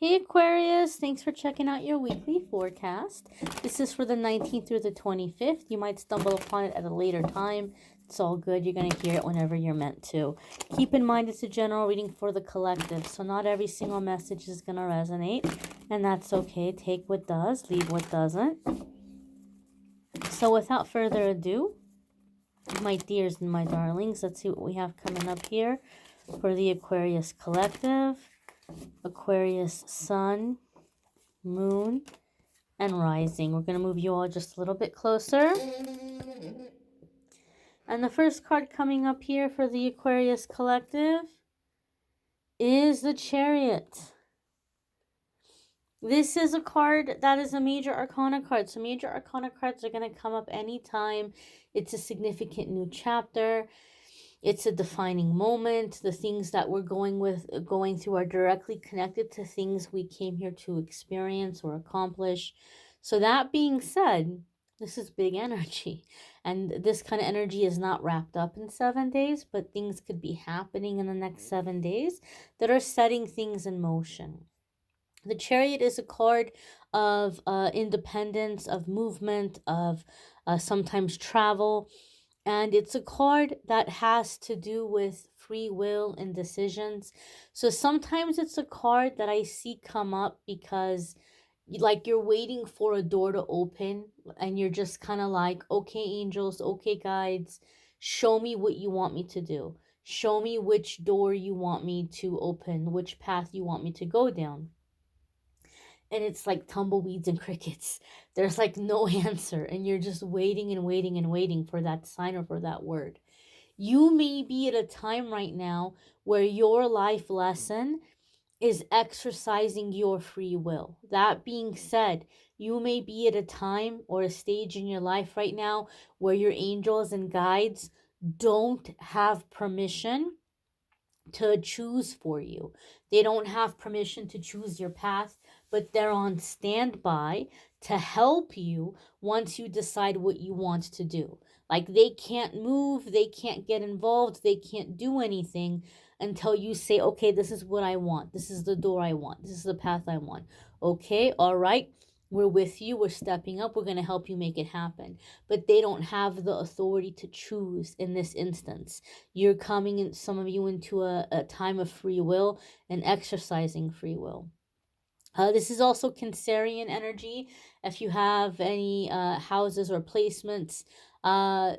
Hey Aquarius, thanks for checking out your weekly forecast. This is for the 19th through the 25th. You might stumble upon it at a later time. It's all good. You're going to hear it whenever you're meant to. Keep in mind it's a general reading for the collective, so not every single message is going to resonate, and that's okay. Take what does, leave what doesn't. So without further ado, my dears and my darlings, let's see what we have coming up here for the Aquarius collective. Aquarius sun, moon, and rising. We're going to move you all just a little bit closer. And the first card coming up here for the Aquarius collective is the Chariot. This is a card that is a major arcana card. So major arcana cards are going to come up anytime it's a significant new chapter. It's a defining moment. The things that we're going through are directly connected to things we came here to experience or accomplish. So that being said, this is big energy. And this kind of energy is not wrapped up in 7 days, but things could be happening in the next 7 days that are setting things in motion. The Chariot is a card of independence, of movement, of sometimes travel. And it's a card that has to do with free will and decisions. So sometimes it's a card that I see come up because like you're waiting for a door to open and you're just kind of like, okay, angels, okay, guides, show me what you want me to do. Show me which door you want me to open, which path you want me to go down. And it's like tumbleweeds and crickets. There's like no answer, and you're just waiting and waiting and waiting for that sign or for that word. You may be at a time right now where your life lesson is exercising your free will. That being said, you may be at a time or a stage in your life right now where your angels and guides don't have permission to choose for you. They don't have permission to choose your path, but they're on standby to help you once you decide what you want to do. Like they can't move, they can't get involved, they can't do anything until you say, okay, this is what I want. This is the door I want. This is the path I want. Okay, all right. We're with you. We're stepping up. We're going to help you make it happen. But they don't have the authority to choose in this instance. You're coming in, some of you, into a time of free will and exercising free will. This is also Cancerian energy. If you have any houses or placements, Cancerian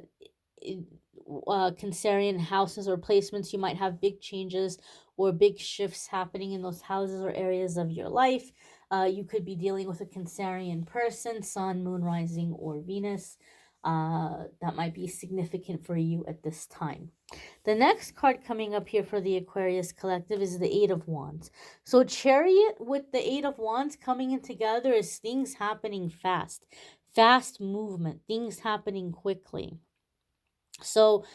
houses or placements, you might have big changes or big shifts happening in those houses or areas of your life. You could be dealing with a Cancerian person, sun, moon, rising, or Venus. That might be significant for you at this time. The next card coming up here for the Aquarius collective is the Eight of Wands. So Chariot with the Eight of Wands coming in together is things happening fast. Fast movement, things happening quickly. So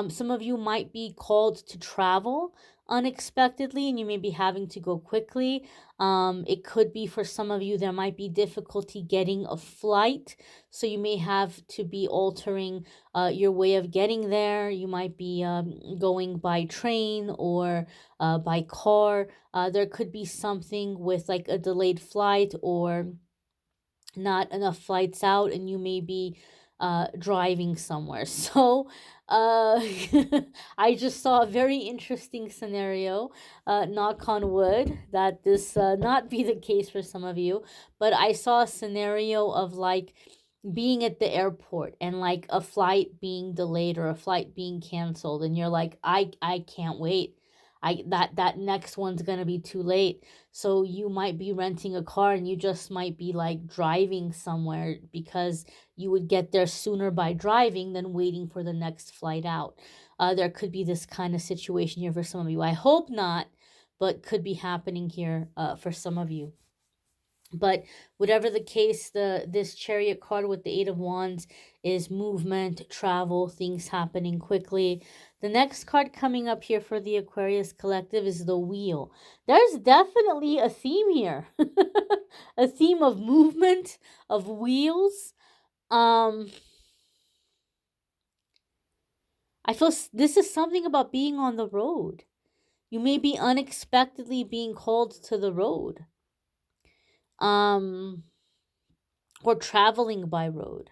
some of you might be called to travel unexpectedly and you may be having to go quickly. It could be for some of you there might be difficulty getting a flight, so you may have to be altering your way of getting there. You might be going by train or by car. There could be something with like a delayed flight or not enough flights out, and you may be driving somewhere. So I just saw a very interesting scenario, knock on wood that this not be the case for some of you, but I saw a scenario of like being at the airport and like a flight being delayed or a flight being canceled, and you're like, I can't wait. That next one's gonna be too late. So you might be renting a car and you just might be like driving somewhere because you would get there sooner by driving than waiting for the next flight out. There could be this kind of situation here for some of you. I hope not, but could be happening here for some of you. But whatever the case, this Chariot card with the Eight of Wands is movement, travel, things happening quickly. The next card coming up here for the Aquarius collective is the Wheel. There's definitely a theme here. A theme of movement, of wheels. I feel this is something about being on the road. You may be unexpectedly being called to the road. um, or traveling by road.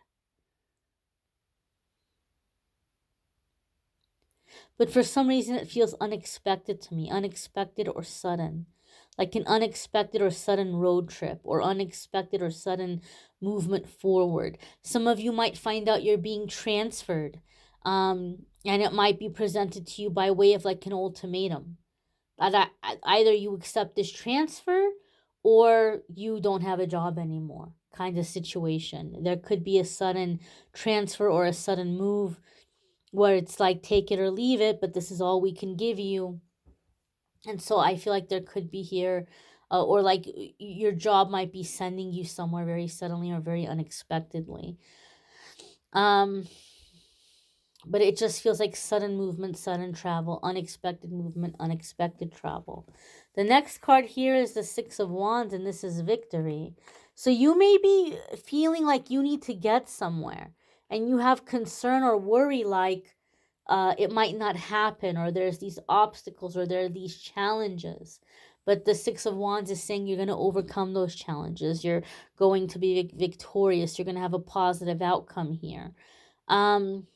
But for some reason, it feels unexpected to me, unexpected or sudden. Like an unexpected or sudden road trip, or unexpected or sudden movement forward. Some of you might find out you're being transferred, and it might be presented to you by way of like an ultimatum. That either you accept this transfer or you don't have a job anymore, kind of situation. There could be a sudden transfer or a sudden move where it's like take it or leave it, but this is all we can give you. And so I feel like there could be here, or like your job might be sending you somewhere very suddenly or very unexpectedly. Um, but it just feels like sudden movement, sudden travel, unexpected movement, unexpected travel. The next card here is the Six of Wands, and this is victory. So you may be feeling like you need to get somewhere, and you have concern or worry like it might not happen, or there's these obstacles, or there are these challenges. But the Six of Wands is saying you're going to overcome those challenges. You're going to be victorious. You're going to have a positive outcome here. Um,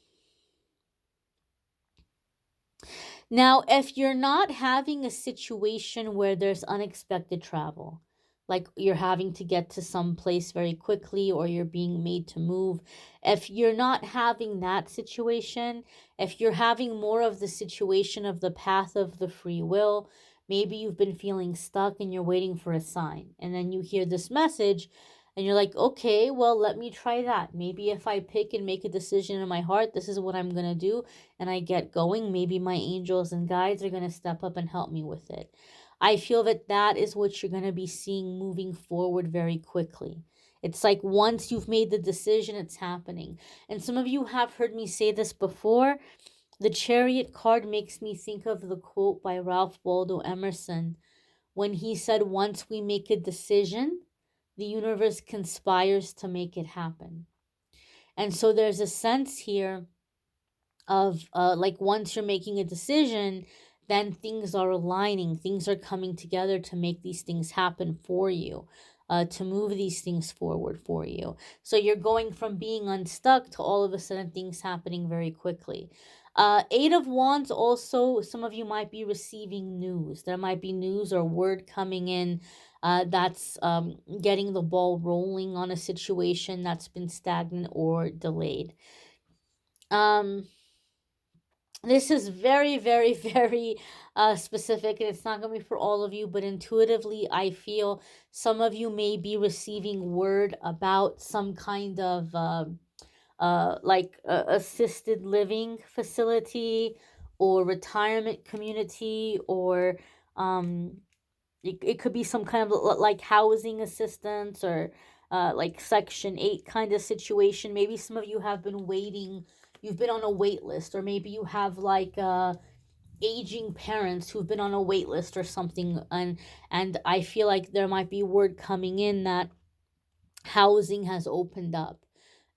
Now, if you're not having a situation where there's unexpected travel, like you're having to get to some place very quickly or you're being made to move, if you're not having that situation, if you're having more of the situation of the path of the free will, maybe you've been feeling stuck and you're waiting for a sign. And then you hear this message and you're like, okay, well, let me try that. Maybe if I pick and make a decision in my heart, this is what I'm going to do, and I get going, maybe my angels and guides are going to step up and help me with it. I feel that that is what you're going to be seeing moving forward very quickly. It's like once you've made the decision, it's happening. And some of you have heard me say this before. The Chariot card makes me think of the quote by Ralph Waldo Emerson when he said, once we make a decision, the universe conspires to make it happen. And so there's a sense here of like once you're making a decision, then things are aligning, things are coming together to make these things happen for you, to move these things forward for you. So you're going from being unstuck to all of a sudden things happening very quickly. Eight of Wands, also some of you might be receiving news. There might be news or word coming in, that's getting the ball rolling on a situation that's been stagnant or delayed. um this is very, very, very specific, and it's not going to be for all of you, but intuitively, I feel some of you may be receiving word about some kind of like assisted living facility or retirement community, or it could be some kind of like housing assistance, or like Section 8 kind of situation. Maybe some of you have been waiting, you've been on a wait list, or maybe you have like aging parents who've been on a wait list or something. And I feel like there might be word coming in that housing has opened up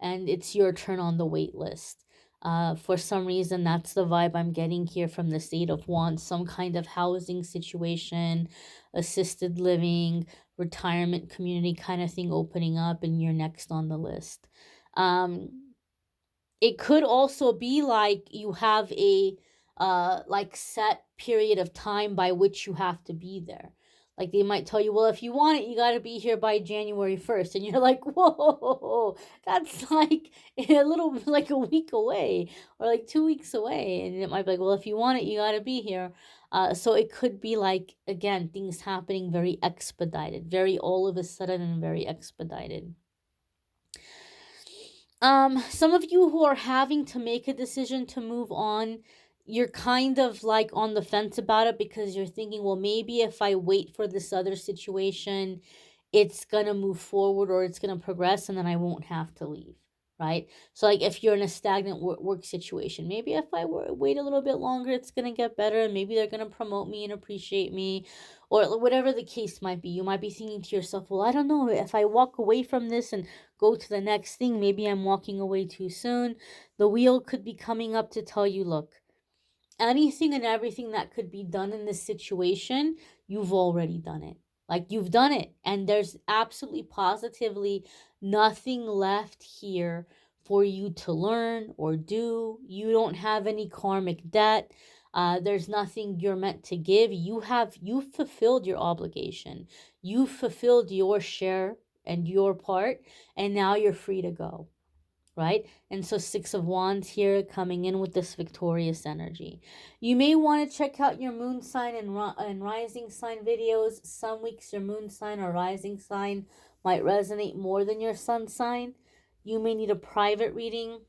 and it's your turn on the wait list. For some reason, that's the vibe I'm getting here from the Eight of Wands. Some kind of housing situation, assisted living, retirement community kind of thing opening up, and you're next on the list. It could also be like you have a like set period of time by which you have to be there. Like they might tell you, well, if you want it, you got to be here by January 1st. And you're like, whoa, that's like a little, like a week away or like 2 weeks away. And it might be like, well, if you want it, you got to be here. So it could be like, again, things happening very expedited, very all of a sudden and very expedited. Some of you who are having to make a decision to move on, you're kind of like on the fence about it because you're thinking, well, maybe if I wait for this other situation, it's gonna move forward or it's gonna progress and then I won't have to leave, right? So like if you're in a stagnant work situation, maybe if I wait a little bit longer, it's gonna get better, and maybe they're gonna promote me and appreciate me, or whatever the case might be. You might be thinking to yourself, well, I don't know, if I walk away from this and go to the next thing, maybe I'm walking away too soon. The wheel could be coming up to tell you, look, anything and everything that could be done in this situation, you've already done it. Like, you've done it, and there's absolutely positively nothing left here for you to learn or do. You don't have any karmic debt. There's nothing you're meant to give. You've fulfilled your obligation. You've fulfilled your share and your part, and now you're free to go, right? And so Six of Wands here coming in with this victorious energy. You may want to check out your moon sign and rising sign videos. Some weeks your moon sign or rising sign might resonate more than your sun sign. You may need a private readings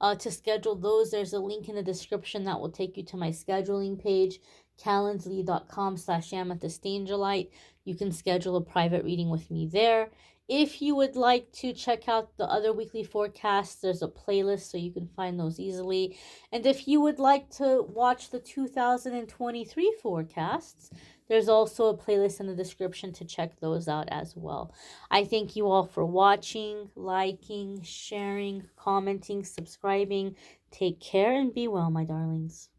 to schedule those. There's a link in the description that will take you to my scheduling page, calendly.com/amethystangelite. You can schedule a private reading with me there. If you would like to check out the other weekly forecasts, there's a playlist so you can find those easily. And if you would like to watch the 2023 forecasts, there's also a playlist in the description to check those out as well. I thank you all for watching, liking, sharing, commenting, subscribing. Take care and be well, my darlings.